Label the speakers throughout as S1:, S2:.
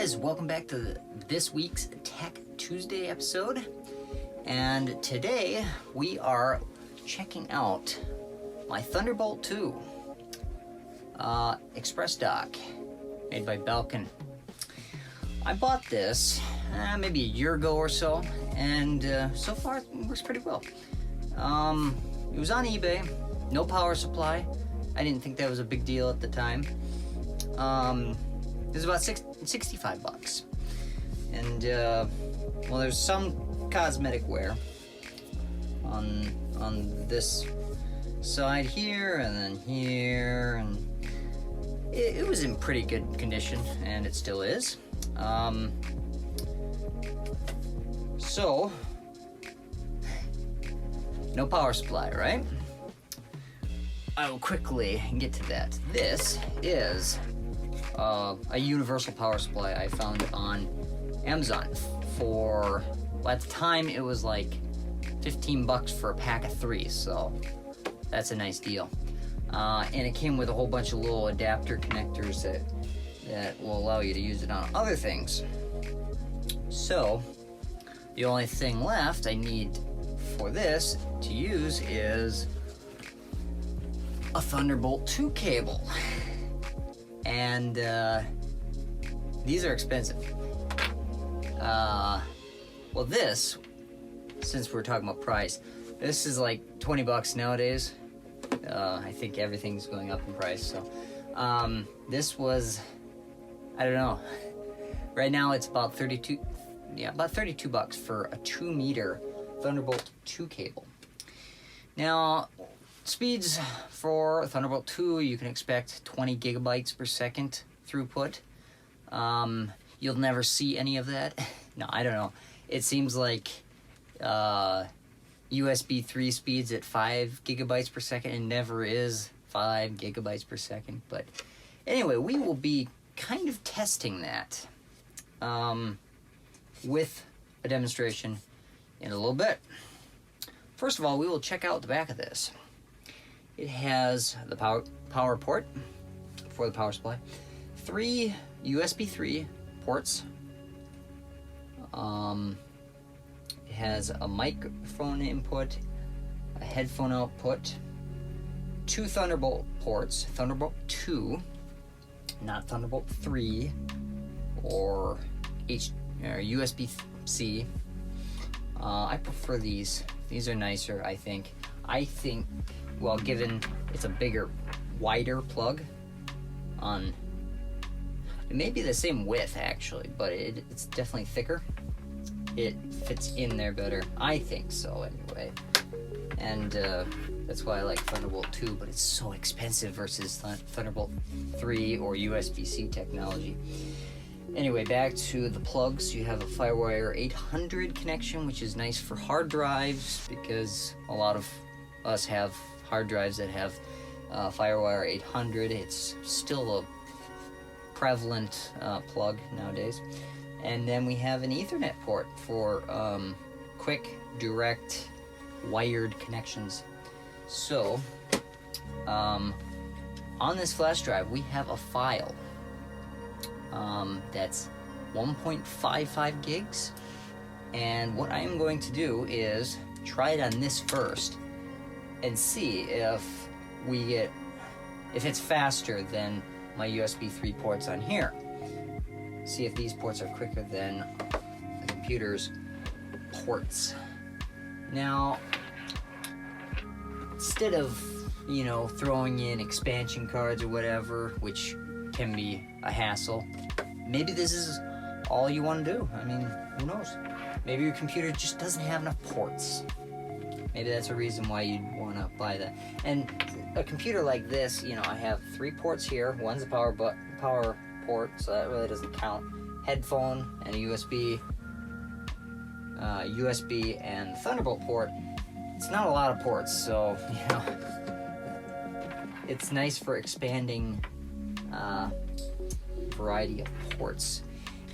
S1: guys, welcome back to this week's Tech Tuesday episode. And today we are checking out my Thunderbolt 2 Express Dock made by Belkin. I bought this maybe a year ago or so, and so far it works pretty well. It was on eBay, no power supply. I didn't think that was a big deal at the time. It was about $65, and well, there's some cosmetic wear on this side here, and then here, and it was in pretty good condition, and it still is. So no power supply, right? I will quickly get to that. This is a universal power supply I found on Amazon for, well, at the time it was like $15 for a pack of 3, so that's a nice deal. And it came with a whole bunch of little adapter connectors that will allow you to use it on other things. So the only thing left I need for this to use is a Thunderbolt 2 cable. And these are expensive. Well, this, since we're talking about price, this is like $20 nowadays. I think everything's going up in price. So this was, I don't know. Right now it's about $32 for a 2-meter Thunderbolt 2 cable. Now, speeds for Thunderbolt 2, you can expect 20 gigabytes per second throughput. You'll never see any of that. No, I don't know. It seems like USB 3 speeds at 5 gigabytes per second, and never is 5 gigabytes per second. But anyway, we will be kind of testing that with a demonstration in a little bit. First of all, we will check out the back of this. It has the power port for the power supply, 3 USB 3 ports. It has a microphone input, a headphone output, 2 Thunderbolt ports, Thunderbolt 2, not Thunderbolt 3 or USB-C. I prefer these. These are nicer, I think. Well, given it's a bigger, wider plug on, it may be the same width actually, but it's definitely thicker. It fits in there better. I think so anyway. And that's why I like Thunderbolt 2, but it's so expensive versus Thunderbolt 3 or USB-C technology. Anyway, back to the plugs. You have a Firewire 800 connection, which is nice for hard drives because a lot of us have hard drives that have Firewire 800. It's still a prevalent plug nowadays. And then we have an Ethernet port for quick, direct, wired connections. So, on this flash drive, we have a file that's 1.55 gigs. And what I am going to do is try it on this first and see if it's faster than my USB 3 ports on here. See if these ports are quicker than the computer's ports. Now, instead of, throwing in expansion cards or whatever, which can be a hassle, maybe this is all you want to do. I mean, who knows? Maybe your computer just doesn't have enough ports. Maybe that's a reason why you'd want to buy that. And a computer like this, I have 3 ports here. One's a power port, so that really doesn't count. Headphone and a USB and Thunderbolt port. It's not a lot of ports, so it's nice for expanding variety of ports.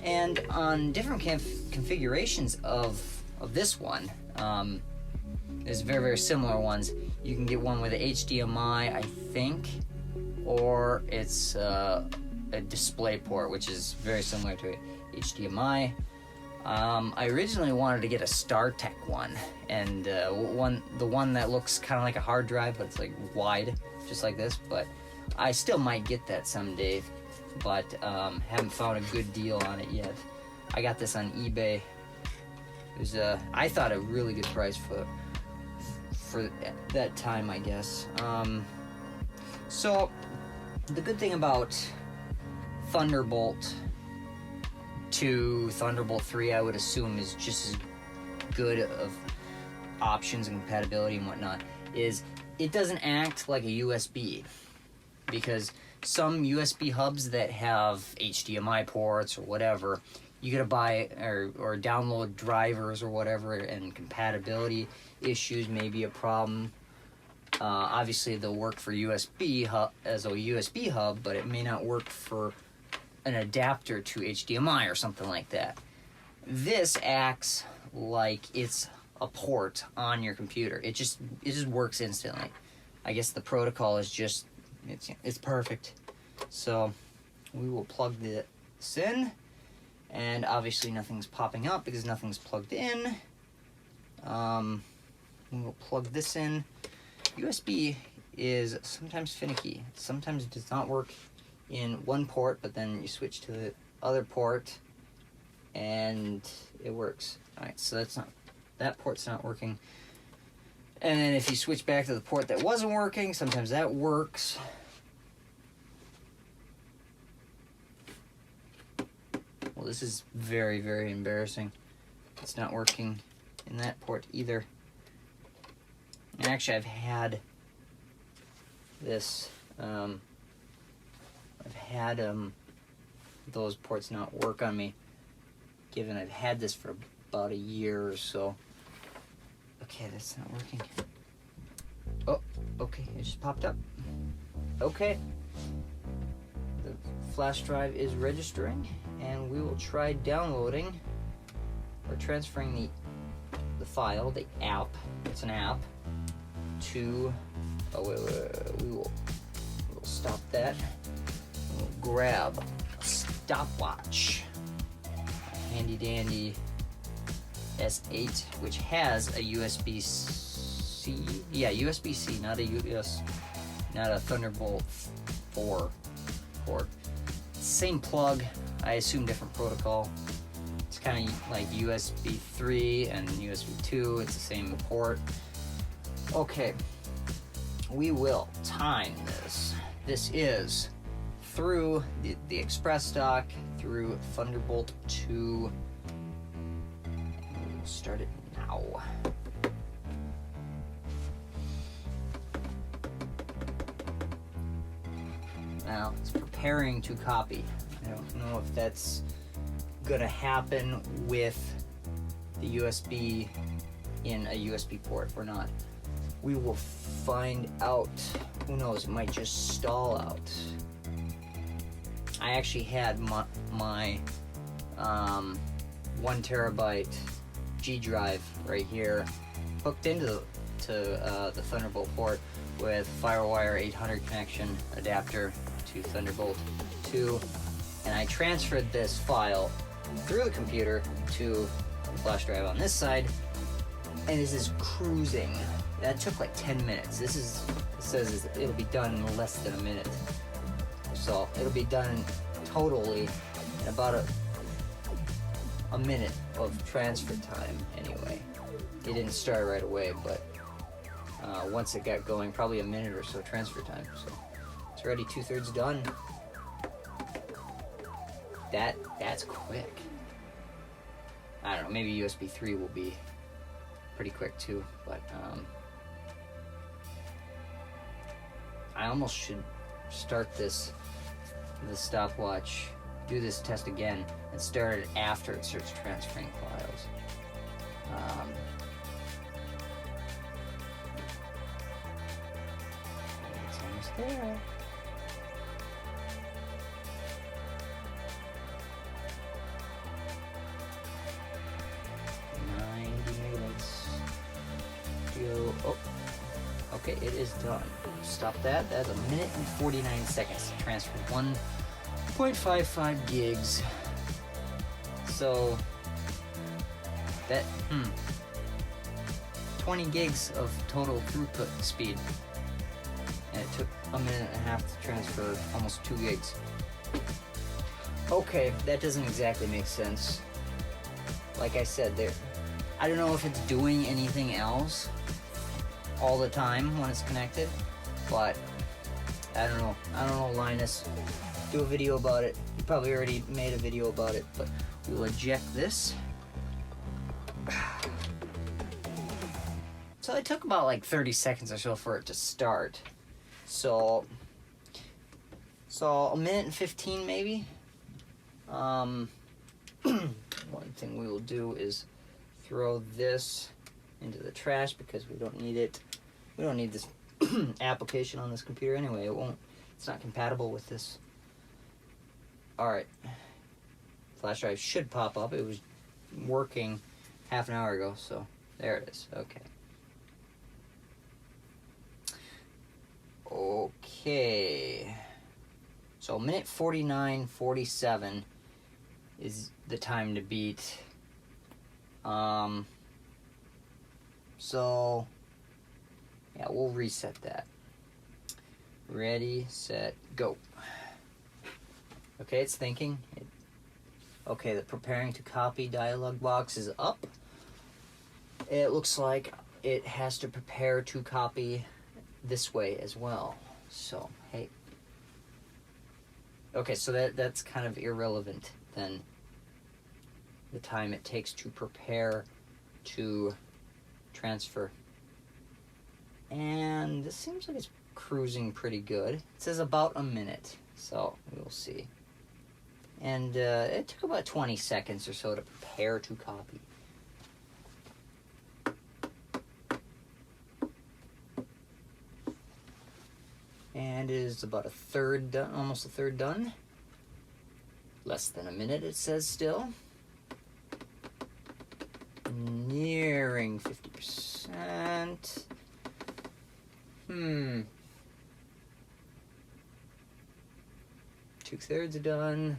S1: And on different configurations of this one, there's very, very similar ones. You can get one with a HDMI, I think, or it's a display port, which is very similar to HDMI. I originally wanted to get a StarTech one, and the one that looks kind of like a hard drive, but it's like wide, just like this. But I still might get that someday, but haven't found a good deal on it yet. I got this on eBay. It was I thought a really good price for that time, I guess. So the good thing about Thunderbolt 2, Thunderbolt 3, I would assume is just as good of options and compatibility and whatnot, is it doesn't act like a USB, because some USB hubs that have HDMI ports or whatever, you gotta buy or download drivers or whatever, and compatibility issues may be a problem. Obviously they'll work for USB hub as a USB hub, but it may not work for an adapter to HDMI or something like that. This acts like it's a port on your computer. It just works instantly. I guess the protocol is just it's perfect. So we will plug this in, and obviously nothing's popping up because nothing's plugged in. We will plug this in. USB is sometimes finicky. Sometimes it does not work in one port, but then you switch to the other port and it works. Alright, so that port's not working. And then if you switch back to the port that wasn't working, sometimes that works. Well, this is very, very embarrassing. It's not working in that port either. And actually I've had this those ports not work on me, given I've had this for about a year or so. Okay, that's not working. Oh, okay, it just popped up. Okay, the flash drive is registering, and we will try downloading or transferring the file, the app, it's an app, to, we will stop that. We'll grab a stopwatch, a handy dandy S8, which has a USB-C, yeah, USB-C, not a Thunderbolt 4 port. Same plug, I assume different protocol. It's kind of like USB 3 and USB 2, it's the same port. Okay, we will time this. This is through the Express dock, through Thunderbolt 2. We'll start it now. Now, it's preparing to copy. I don't know if that's gonna happen with the USB in a USB port or not. We will find out. Who knows, it might just stall out. I actually had my 1 terabyte G drive right here hooked into the Thunderbolt port with FireWire 800 connection adapter to Thunderbolt 2, and I transferred this file through the computer to the flash drive on this side, and this is cruising. That took like 10 minutes. It says it'll be done in less than a minute. So it'll be done totally in about a minute of transfer time anyway. It didn't start right away, but once it got going, probably a minute or so transfer time. So it's already 2/3 done. That's quick. I don't know, maybe USB 3 will be pretty quick too, but I almost should start the stopwatch, do this test again, and start it after it starts transferring files. It's almost there. Oh, okay, it is done. Stop that. That's a minute and 49 seconds to transfer one 0.55 gigs. So that 20 gigs of total throughput speed, and it took a minute and a half to transfer almost 2 gigs. Okay, that doesn't exactly make sense. Like I said, I don't know if it's doing anything else all the time when it's connected, but I don't know, Linus. Do a video about it. You probably already made a video about it, but we'll eject this. So it took about like 30 seconds or so for it to start. So a minute and 15 maybe. One thing we will do is throw this into the trash because we don't need it. We don't need this application on this computer anyway. It's not compatible with this. Alright. Flash drive should pop up. It was working half an hour ago, so there it is. Okay. Okay. So minute 49:47 is the time to beat. So yeah, we'll reset that. Ready, set, go. Okay, it's thinking. Okay, the preparing to copy dialog box is up. It looks like it has to prepare to copy this way as well. So, hey. Okay, so that's kind of irrelevant then. The time it takes to prepare to transfer. And this seems like it's cruising pretty good. It says about a minute, so we'll see. And it took about 20 seconds or so to prepare to copy. And it is about a third done, almost a third done. Less than a minute, it says still. Nearing 50%. 2/3 done.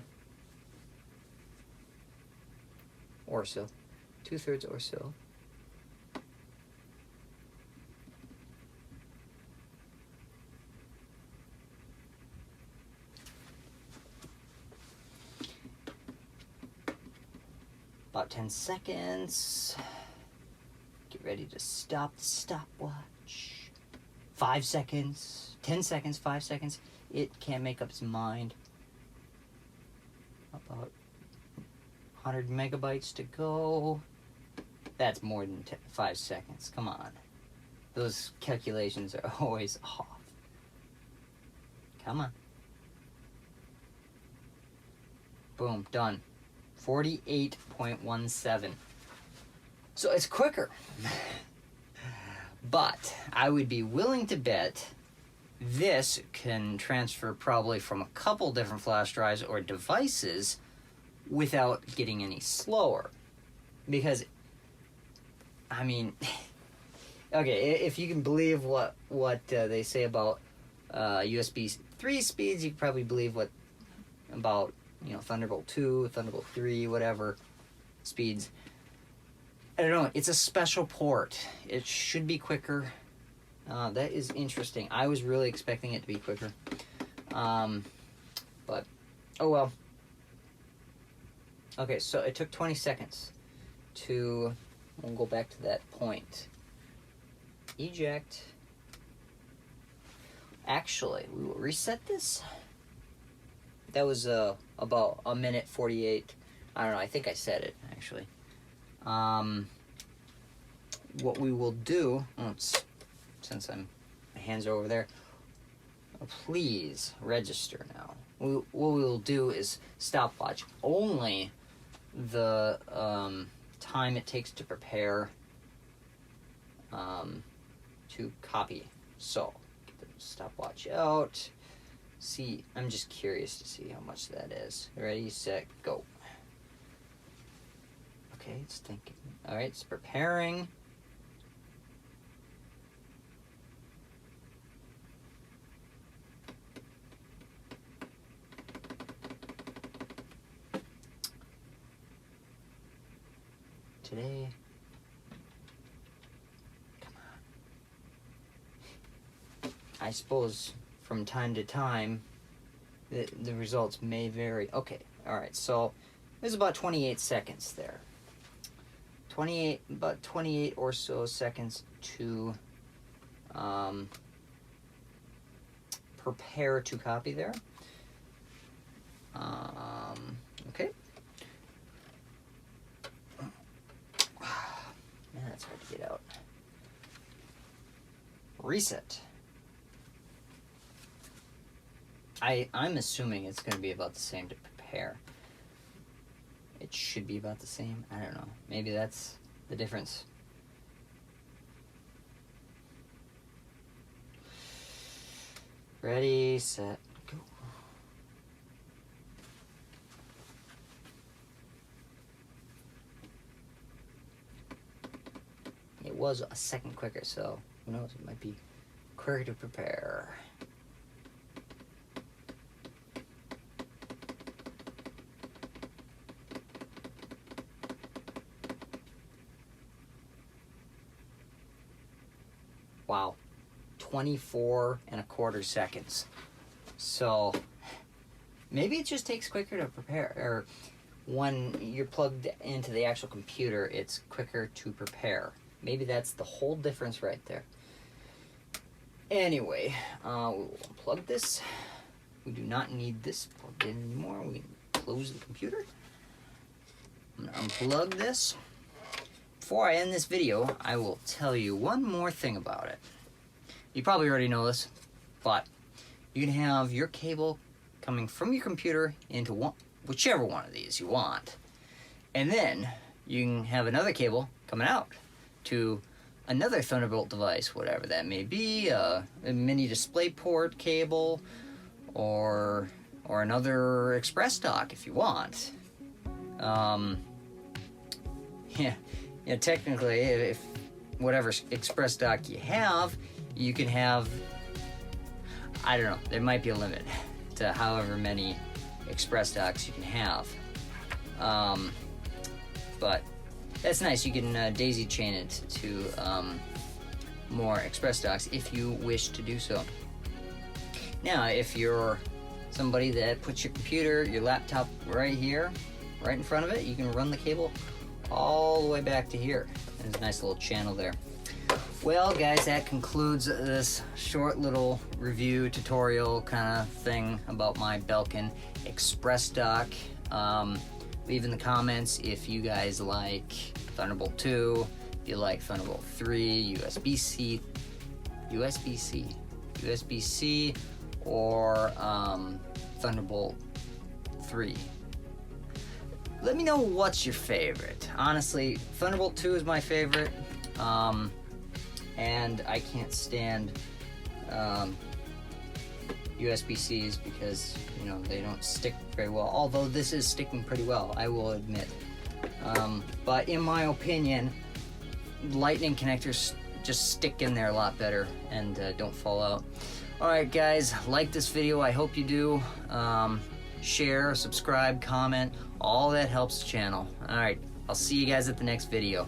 S1: Or so. 2/3 or so. About 10 seconds. Get ready to stop the stopwatch. 5 seconds. 10 seconds, 5 seconds. It can't make up its mind. About 100 megabytes to go. That's more than 5 seconds. Come on. Those calculations are always off. Come on. Boom, done. 48.17. So it's quicker. But I would be willing to bet this can transfer probably from a couple different flash drives or devices without getting any slower. Because, I mean, okay, if you can believe what they say about USB 3 speeds, you can probably believe what about, you know, Thunderbolt 2, Thunderbolt 3, whatever speeds. I don't know, it's a special port. It should be quicker. That is interesting. I was really expecting it to be quicker. But, oh well. Okay, so it took 20 seconds to, we'll go back to that point. Eject. Actually, we will reset this. That was about a minute 48. I don't know, I think I said it, actually. What we will do, since my hands are over there, please register now. What we will do is stopwatch only the time it takes to prepare to copy. So, get the stopwatch out. See, I'm just curious to see how much that is. Ready, set, go. Okay, it's thinking. All right, it's preparing. today. I suppose from time to time the results may vary. Okay, all right, so there's about 28 seconds there. About 28 or so seconds to prepare to copy there. Okay. Man, that's hard to get out. Reset. I'm assuming it's going to be about the same to prepare. It should be about the same. I don't know. Maybe that's the difference. Ready, set, go. It was a second quicker, so who knows? It might be quicker to prepare. Wow, 24.25 seconds. So maybe it just takes quicker to prepare, or when you're plugged into the actual computer, it's quicker to prepare. Maybe that's the whole difference right there. Anyway, we'll unplug this. We do not need this plugged in anymore. We can close the computer. I'm gonna unplug this. Before I end this video, I will tell you one more thing about it. You probably already know this, but you can have your cable coming from your computer into whichever one of these you want. And then you can have another cable coming out to another Thunderbolt device, whatever that may be, a mini DisplayPort cable, or another Express dock if you want. Yeah, technically, if whatever Express dock you have, you can have, I don't know, there might be a limit to however many Express docks you can have. But that's nice. You can daisy chain it to more Express docks if you wish to do so. Now, if you're somebody that puts your computer, your laptop right here, right in front of it, you can run the cable all the way back to here. There's a nice little channel there. Well, guys, that concludes this short little review tutorial kind of thing about my Belkin Express dock. Leave in the comments if you guys like Thunderbolt 2, if you like Thunderbolt 3, USB-C, or Thunderbolt 3. Let me know what's your favorite. Honestly, Thunderbolt 2 is my favorite, and I can't stand USB-Cs because, you know, they don't stick very well. Although this is sticking pretty well, I will admit. But in my opinion, lightning connectors just stick in there a lot better and don't fall out. Alright guys, like this video, I hope you do. Share, subscribe, comment, all that helps the channel. Alright, I'll see you guys at the next video.